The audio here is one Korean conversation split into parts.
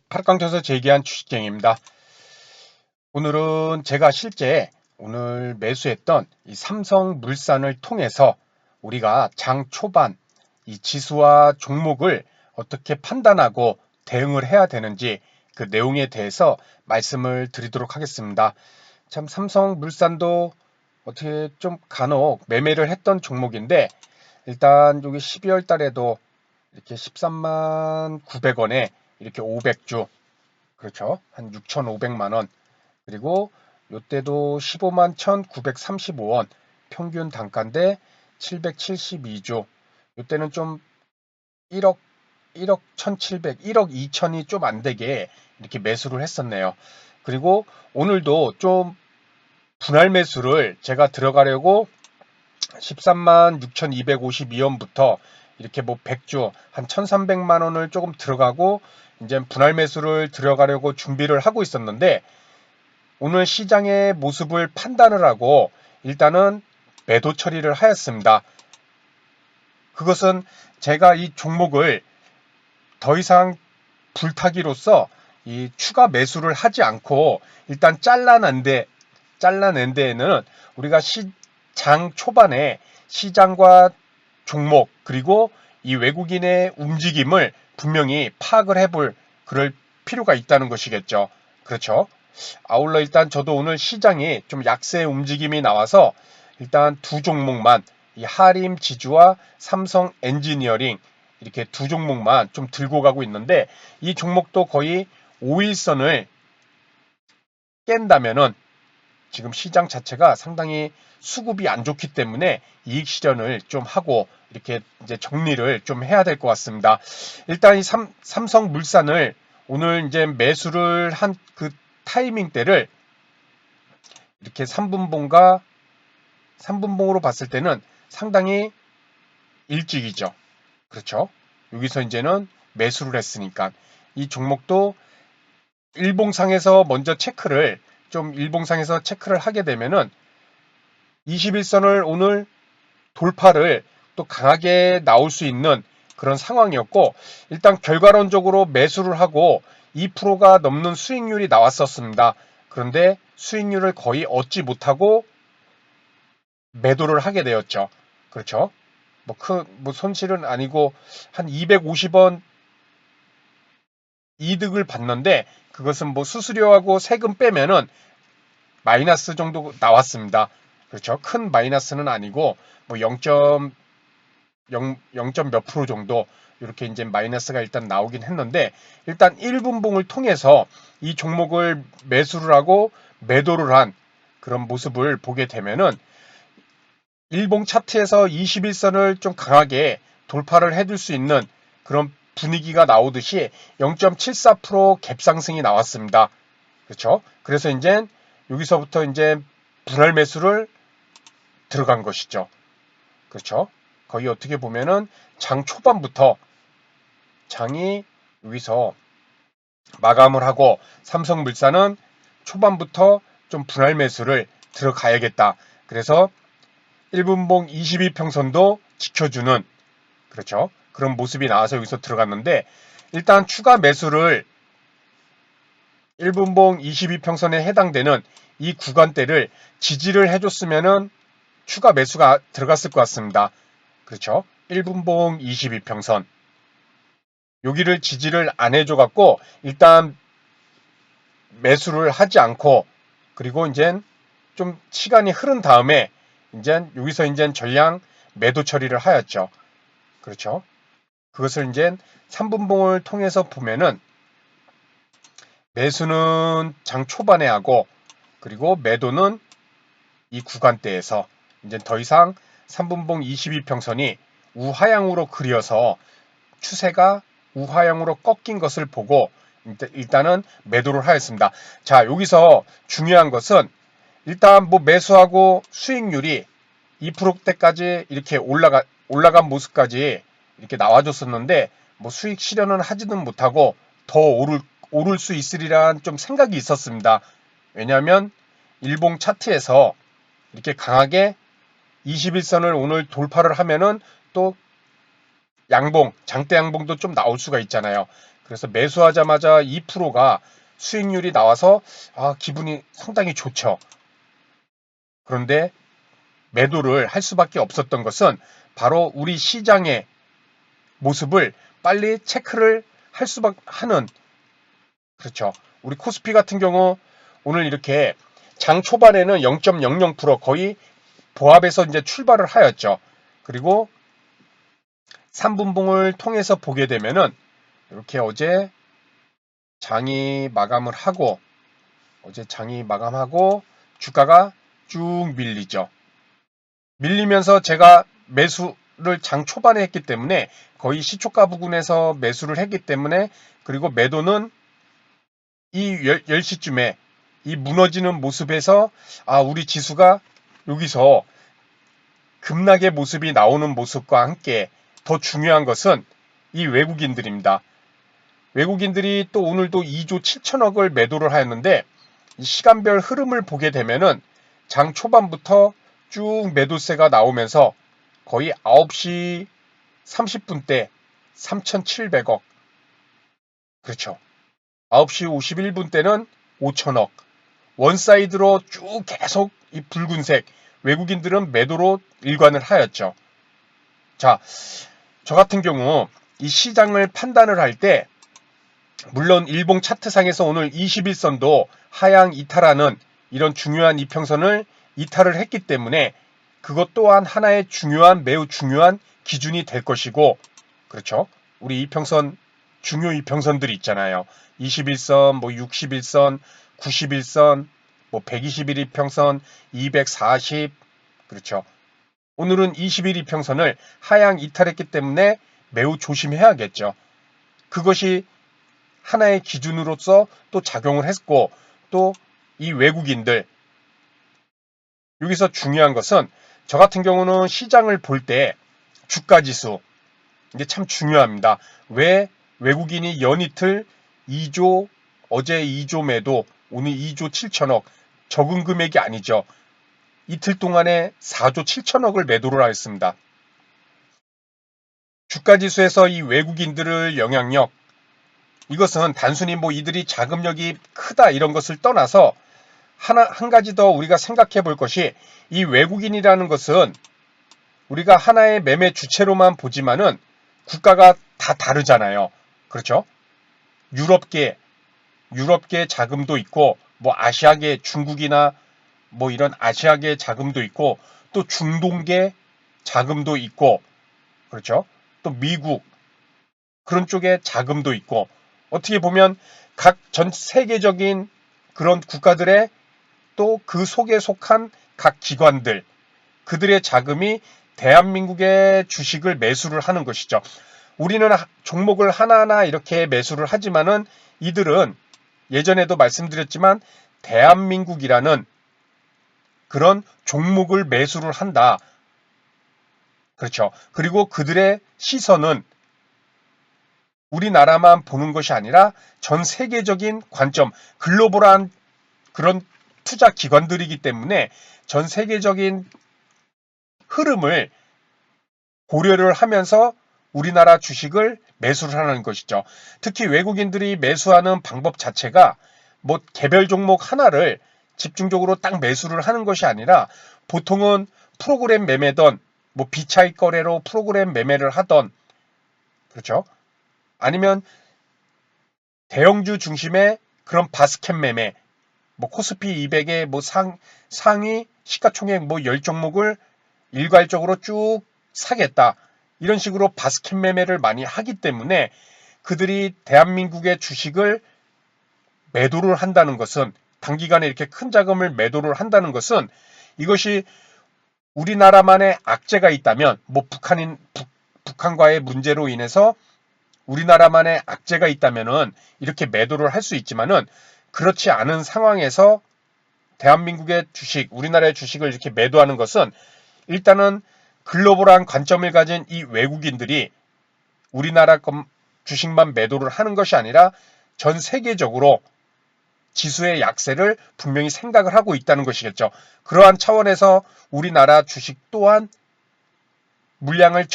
팔강에서 제기한 주식쟁입니다. 오늘은 제가 실제 오늘 매수했던 이 삼성물산을 통해서 우리가 장 초반 이 지수와 종목을 어떻게 판단하고 대응을 해야 되는지 그 내용에 대해서 말씀을 드리도록 하겠습니다. 참 삼성물산도 어떻게 좀 간혹 매매를 했던 종목인데 일단 여기 12월 달에도 이렇게 13만 900원에 이렇게 500주 그렇죠. 한 6,500만 원. 그리고 요때도 15만 1,935원 평균 단가인데 772주. 요때는 좀 1억 1억 1억 2천이 좀 안 되게 이렇게 매수를 했었네요. 그리고 오늘도 좀 분할 매수를 제가 들어가려고 13만 6,252원부터 이렇게 뭐 100주 한 1,300만 원을 조금 들어가고 이제 분할 매수를 들어가려고 준비를 하고 있었는데 오늘 시장의 모습을 판단을 하고 일단은 매도 처리를 하였습니다. 그것은 제가 이 종목을 더 이상 불타기로서 이 추가 매수를 하지 않고 일단 잘라낸 데에는 우리가 장 초반에 시장과 종목 그리고 이 외국인의 움직임을 분명히 파악을 해볼 그럴 필요가 있다는 것이겠죠. 그렇죠. 아울러 일단 저도 오늘 시장이 좀 약세 움직임이 나와서 일단 두 종목만 이 하림 지주와 삼성 엔지니어링 이렇게 두 종목만 좀 들고 가고 있는데 이 종목도 거의 5일선을 깬다면은 지금 시장 자체가 상당히 수급이 안 좋기 때문에 이익 실현을 좀 하고 이렇게 이제 정리를 좀 해야 될 것 같습니다. 일단 이 삼성물산을 오늘 이제 매수를 한 그 타이밍 때를 이렇게 3분봉으로 봤을 때는 상당히 일찍이죠. 그렇죠? 여기서 이제는 매수를 했으니까 이 종목도 일봉상에서 먼저 일봉상에서 체크를 하게 되면은 21선을 오늘 돌파를 또 강하게 나올 수 있는 그런 상황이었고 일단 결과론적으로 매수를 하고 2%가 넘는 수익률이 나왔었습니다. 그런데 수익률을 거의 얻지 못하고 매도를 하게 되었죠. 그렇죠? 뭐 손실은 아니고 한 250원 이득을 봤는데 그것은 뭐 수수료하고 세금 빼면은 마이너스 정도 나왔습니다. 그렇죠? 큰 마이너스는 아니고 뭐 0. 0. 몇 프로 정도 이렇게 이제 마이너스가 일단 나오긴 했는데 일단 1분봉을 통해서 이 종목을 매수를 하고 매도를 한 그런 모습을 보게 되면은 일봉 차트에서 21선을 좀 강하게 돌파를 해줄 수 있는 그런 분위기가 나오듯이 0.74% 갭 상승이 나왔습니다. 그렇죠? 그래서 이제 여기서부터 이제 분할 매수를 들어간 것이죠. 그렇죠? 거의 어떻게 보면은 장 초반부터 장이 여기서 마감을 하고 삼성물산은 초반부터 좀 분할 매수를 들어가야겠다. 그래서 1분봉 22평선도 지켜주는 그렇죠. 그런 모습이 나와서 여기서 들어갔는데 일단 추가 매수를 1분봉 22평선에 해당되는 이 구간대를 지지를 해줬으면은 추가 매수가 들어갔을 것 같습니다. 그렇죠. 1분봉 22평선 여기를 지지를 안 해줘갖고 일단 매수를 하지 않고 그리고 이제 좀 시간이 흐른 다음에 이제 여기서 이제 전량 매도 처리를 하였죠. 그렇죠. 그것을 이제 3분봉을 통해서 보면은 매수는 장 초반에 하고 그리고 매도는 이 구간대에서 이제 더 이상 3분봉 22평선이 우하향으로 그려서 추세가 우하향으로 꺾인 것을 보고 일단은 매도를 하였습니다. 자, 여기서 중요한 것은 일단 뭐 매수하고 수익률이 2%대까지 이렇게 올라간 모습까지 이렇게 나와줬었는데 뭐 수익 실현은 하지는 못하고 더 오를 수 있으리란 좀 생각이 있었습니다. 왜냐하면 일봉 차트에서 이렇게 강하게 21선을 오늘 돌파를 하면은 또 장대 양봉도 좀 나올 수가 있잖아요. 그래서 매수하자마자 2%가 수익률이 나와서 기분이 상당히 좋죠. 그런데 매도를 할 수밖에 없었던 것은 바로 우리 시장의 모습을 빨리 체크를 할 수밖에 하는, 그렇죠. 우리 코스피 같은 경우 오늘 이렇게 장 초반에는 0.00% 거의 보합에서 이제 출발을 하였죠. 그리고 3분봉을 통해서 보게 되면은 이렇게 어제 장이 마감하고 주가가 쭉 밀리죠. 밀리면서 제가 매수를 장 초반에 했기 때문에 거의 시초가 부근에서 매수를 했기 때문에, 그리고 매도는 이 10시쯤에 이 무너지는 모습에서 우리 지수가 여기서 급락의 모습이 나오는 모습과 함께 더 중요한 것은 이 외국인들입니다. 외국인들이 또 오늘도 2조 7천억을 매도를 하였는데, 이 시간별 흐름을 보게 되면은 장 초반부터 쭉 매도세가 나오면서 거의 9시 30분 때 3,700억, 그렇죠. 9시 51분 때는 5천억, 원사이드로 쭉 계속 이 붉은색, 외국인들은 매도로 일관을 하였죠. 자, 저 같은 경우 이 시장을 판단을 할 때, 물론 일봉 차트상에서 오늘 21선도 하향 이탈하는 이런 중요한 이평선을 이탈을 했기 때문에 그것 또한 하나의 매우 중요한 기준이 될 것이고, 그렇죠. 우리 이평선, 중요 이평선들이 있잖아요. 21선, 61선, 91선, 121 이평선, 240, 그렇죠. 오늘은 21 이평선을 하향 이탈했기 때문에 매우 조심해야겠죠. 그것이 하나의 기준으로서 또 작용을 했고, 또 이 외국인들, 여기서 중요한 것은 저 같은 경우는 시장을 볼 때 주가지수, 이게 참 중요합니다. 왜 외국인이 연이틀 2조, 어제 2조 매도, 오늘 2조 7천억, 적은 금액이 아니죠. 이틀 동안에 4조 7천억을 매도를 하였습니다. 주가지수에서 이 외국인들의 영향력, 이것은 단순히 이들이 자금력이 크다 이런 것을 떠나서 한 가지 더 우리가 생각해 볼 것이, 이 외국인이라는 것은 우리가 하나의 매매 주체로만 보지만은 국가가 다 다르잖아요. 그렇죠? 유럽계 자금도 있고, 아시아계 중국이나 이런 아시아계 자금도 있고, 또 중동계 자금도 있고, 그렇죠? 또 미국 그런 쪽에 자금도 있고, 어떻게 보면 각 전 세계적인 그런 국가들의 또 그 속에 속한 각 기관들, 그들의 자금이 대한민국의 주식을 매수를 하는 것이죠. 우리는 종목을 하나하나 이렇게 매수를 하지만은 이들은 예전에도 말씀드렸지만 대한민국이라는 그런 종목을 매수를 한다. 그렇죠. 그리고 그들의 시선은 우리나라만 보는 것이 아니라 전 세계적인 관점, 글로벌한 그런 투자 기관들이기 때문에 전 세계적인 흐름을 고려를 하면서 우리나라 주식을 매수를 하는 것이죠. 특히 외국인들이 매수하는 방법 자체가 개별 종목 하나를 집중적으로 딱 매수를 하는 것이 아니라, 보통은 프로그램 매매던, 비차익 거래로 프로그램 매매를 하던, 그렇죠. 아니면 대형주 중심의 그런 바스켓 매매, 코스피 200의 상위 시가총액 10종목을 일괄적으로 쭉 사겠다, 이런 식으로 바스켓 매매를 많이 하기 때문에 그들이 대한민국의 주식을 매도를 한다는 것은, 단기간에 이렇게 큰 자금을 매도를 한다는 것은, 이것이 우리나라만의 악재가 있다면, 북한과의 문제로 인해서 우리나라만의 악재가 있다면은 이렇게 매도를 할 수 있지만은, 그렇지 않은 상황에서 대한민국의 주식, 우리나라의 주식을 이렇게 매도하는 것은, 일단은 글로벌한 관점을 가진 이 외국인들이 우리나라 주식만 매도를 하는 것이 아니라 전 세계적으로 지수의 약세를 분명히 생각을 하고 있다는 것이겠죠. 그러한 차원에서 우리나라 주식 또한 물량을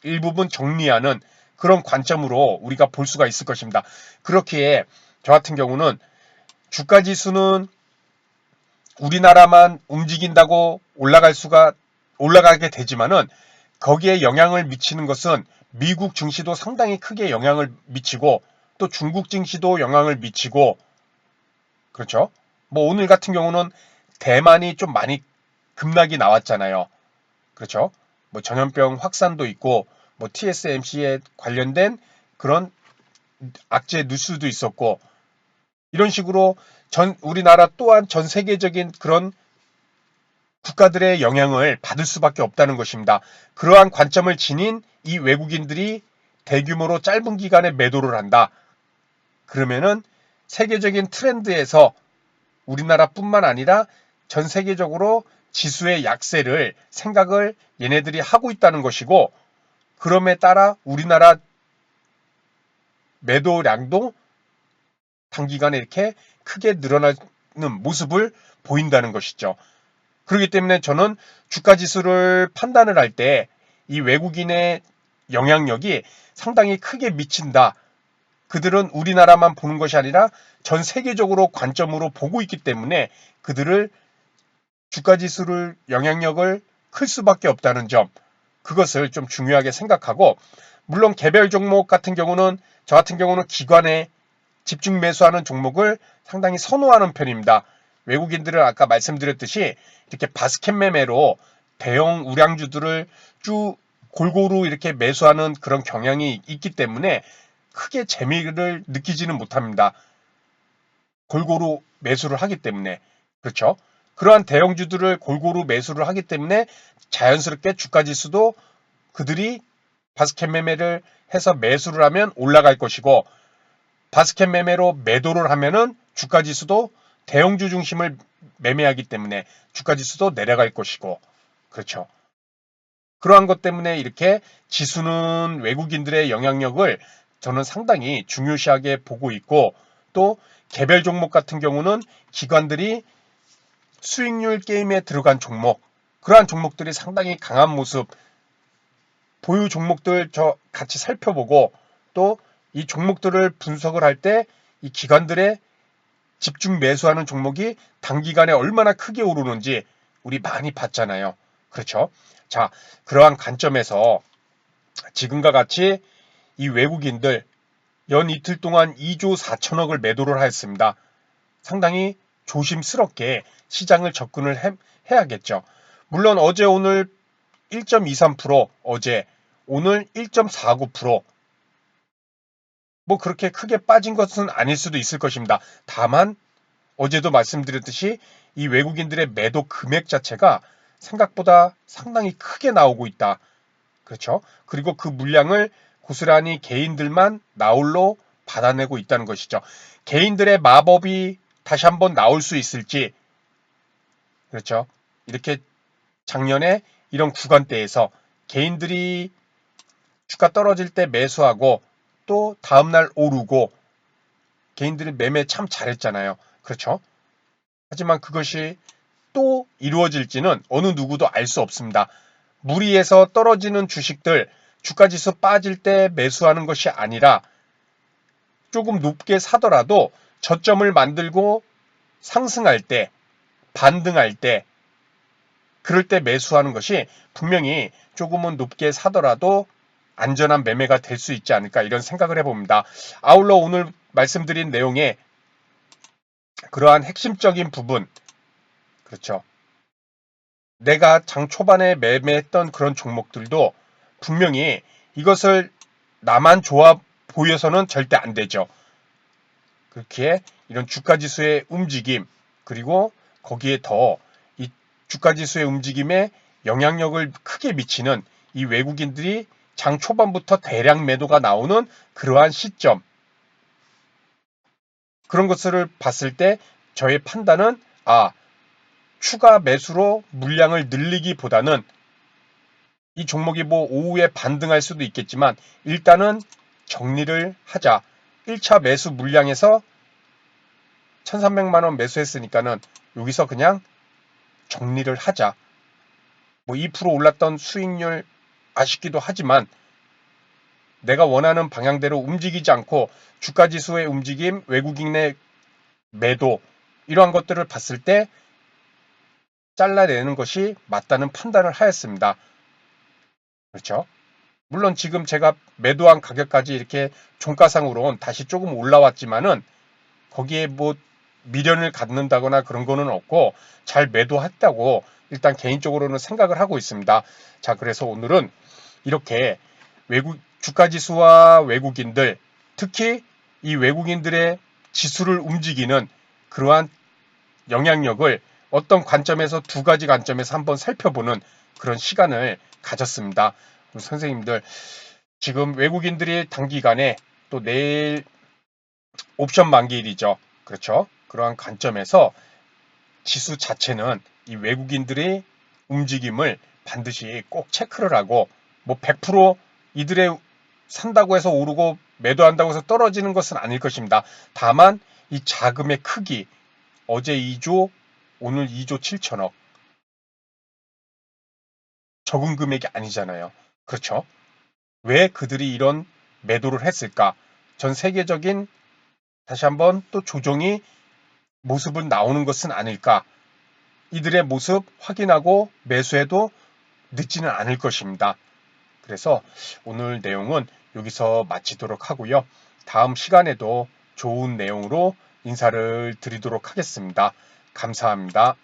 일부분 정리하는 그런 관점으로 우리가 볼 수가 있을 것입니다. 그렇기에 저 같은 경우는 주가지수는 우리나라만 움직인다고 올라가게 되지만은 거기에 영향을 미치는 것은 미국 증시도 상당히 크게 영향을 미치고 또 중국 증시도 영향을 미치고 그렇죠. 뭐 오늘 같은 경우는 대만이 좀 많이 급락이 나왔잖아요. 그렇죠. 뭐 전염병 확산도 있고 뭐 TSMC에 관련된 그런 악재 뉴스도 있었고 이런 식으로 우리나라 또한 전 세계적인 그런 국가들의 영향을 받을 수밖에 없다는 것입니다. 그러한 관점을 지닌 이 외국인들이 대규모로 짧은 기간에 매도를 한다. 그러면은 세계적인 트렌드에서 우리나라뿐만 아니라 전 세계적으로 지수의 약세를 생각을 얘네들이 하고 있다는 것이고 그럼에 따라 우리나라 매도량도 단기간에 이렇게 크게 늘어나는 모습을 보인다는 것이죠. 그렇기 때문에 저는 주가 지수를 판단을 할 때 이 외국인의 영향력이 상당히 크게 미친다. 그들은 우리나라만 보는 것이 아니라 전 세계적으로 관점으로 보고 있기 때문에 그들을 주가 지수를 영향력을 클 수밖에 없다는 점 그것을 좀 중요하게 생각하고 물론 개별 종목 같은 경우는 저 같은 경우는 기관에 집중 매수하는 종목을 상당히 선호하는 편입니다. 외국인들은 아까 말씀드렸듯이 이렇게 바스켓 매매로 대형 우량주들을 쭉 골고루 이렇게 매수하는 그런 경향이 있기 때문에 크게 재미를 느끼지는 못합니다. 골고루 매수를 하기 때문에. 그렇죠? 그러한 대형주들을 골고루 매수를 하기 때문에 자연스럽게 주가지수도 그들이 바스켓 매매를 해서 매수를 하면 올라갈 것이고 바스켓 매매로 매도를 하면은 주가지수도 대형주 중심을 매매하기 때문에 주가지수도 내려갈 것이고 그렇죠. 그러한 것 때문에 이렇게 지수는 외국인들의 영향력을 저는 상당히 중요시하게 보고 있고 또 개별 종목 같은 경우는 기관들이 수익률 게임에 들어간 종목 그러한 종목들이 상당히 강한 모습 보유 종목들 저 같이 살펴보고 또 이 종목들을 분석을 할 때 이 기관들의 집중 매수하는 종목이 단기간에 얼마나 크게 오르는지 우리 많이 봤잖아요. 그렇죠? 자, 그러한 관점에서 지금과 같이 이 외국인들 연 이틀 동안 2조 4천억을 매도를 하였습니다. 상당히 조심스럽게 시장을 접근을 해야겠죠. 물론 어제 오늘 1.23% 어제 오늘 1.49% 뭐 그렇게 크게 빠진 것은 아닐 수도 있을 것입니다. 다만 어제도 말씀드렸듯이 이 외국인들의 매도 금액 자체가 생각보다 상당히 크게 나오고 있다. 그렇죠? 그리고 그 물량을 고스란히 개인들만 나홀로 받아내고 있다는 것이죠. 개인들의 마법이 다시 한번 나올 수 있을지 그렇죠? 이렇게 작년에 이런 구간대에서 개인들이 주가 떨어질 때 매수하고 또 다음날 오르고 개인들이 매매 참 잘했잖아요. 그렇죠? 하지만 그것이 또 이루어질지는 어느 누구도 알 수 없습니다. 무리해서 떨어지는 주식들 주가지수 빠질 때 매수하는 것이 아니라 조금 높게 사더라도 저점을 만들고 상승할 때 반등할 때 그럴 때 매수하는 것이 분명히 조금은 높게 사더라도 안전한 매매가 될 수 있지 않을까 이런 생각을 해봅니다. 아울러 오늘 말씀드린 내용에 그러한 핵심적인 부분 그렇죠. 내가 장 초반에 매매했던 그런 종목들도 분명히 이것을 나만 좋아 보여서는 절대 안 되죠. 그렇기에 이런 주가지수의 움직임 그리고 거기에 더 이 주가지수의 움직임에 영향력을 크게 미치는 이 외국인들이 장 초반부터 대량 매도가 나오는 그러한 시점 그런 것을 봤을 때 저의 판단은 추가 매수로 물량을 늘리기보다는 이 종목이 뭐 오후에 반등할 수도 있겠지만 일단은 정리를 하자. 1차 매수 물량에서 1300만 원 매수했으니까는 여기서 그냥 정리를 하자. 뭐 2% 올랐던 수익률 아쉽기도 하지만 내가 원하는 방향대로 움직이지 않고 주가지수의 움직임, 외국인의 매도 이러한 것들을 봤을 때 잘라내는 것이 맞다는 판단을 하였습니다. 그렇죠? 물론 지금 제가 매도한 가격까지 이렇게 종가상으로는 다시 조금 올라왔지만은 거기에 뭐 미련을 갖는다거나 그런 거는 없고 잘 매도했다고 일단 개인적으로는 생각을 하고 있습니다. 자, 그래서 오늘은 이렇게 주가지수와 외국인들, 특히 이 외국인들의 지수를 움직이는 그러한 영향력을 어떤 관점에서 두 가지 관점에서 한번 살펴보는 그런 시간을 가졌습니다. 선생님들, 지금 외국인들이 단기간에 또 내일 옵션 만기일이죠. 그렇죠? 그러한 관점에서 지수 자체는 이 외국인들의 움직임을 반드시 꼭 체크를 하고 뭐 100% 이들의 산다고 해서 오르고 매도한다고 해서 떨어지는 것은 아닐 것입니다. 다만 이 자금의 크기 어제 2조 오늘 2조 7천억 적은 금액이 아니잖아요. 그렇죠? 왜 그들이 이런 매도를 했을까? 전 세계적인 다시 한번 또 조정이 모습은 나오는 것은 아닐까? 이들의 모습 확인하고 매수해도 늦지는 않을 것입니다. 그래서 오늘 내용은 여기서 마치도록 하고요. 다음 시간에도 좋은 내용으로 인사를 드리도록 하겠습니다. 감사합니다.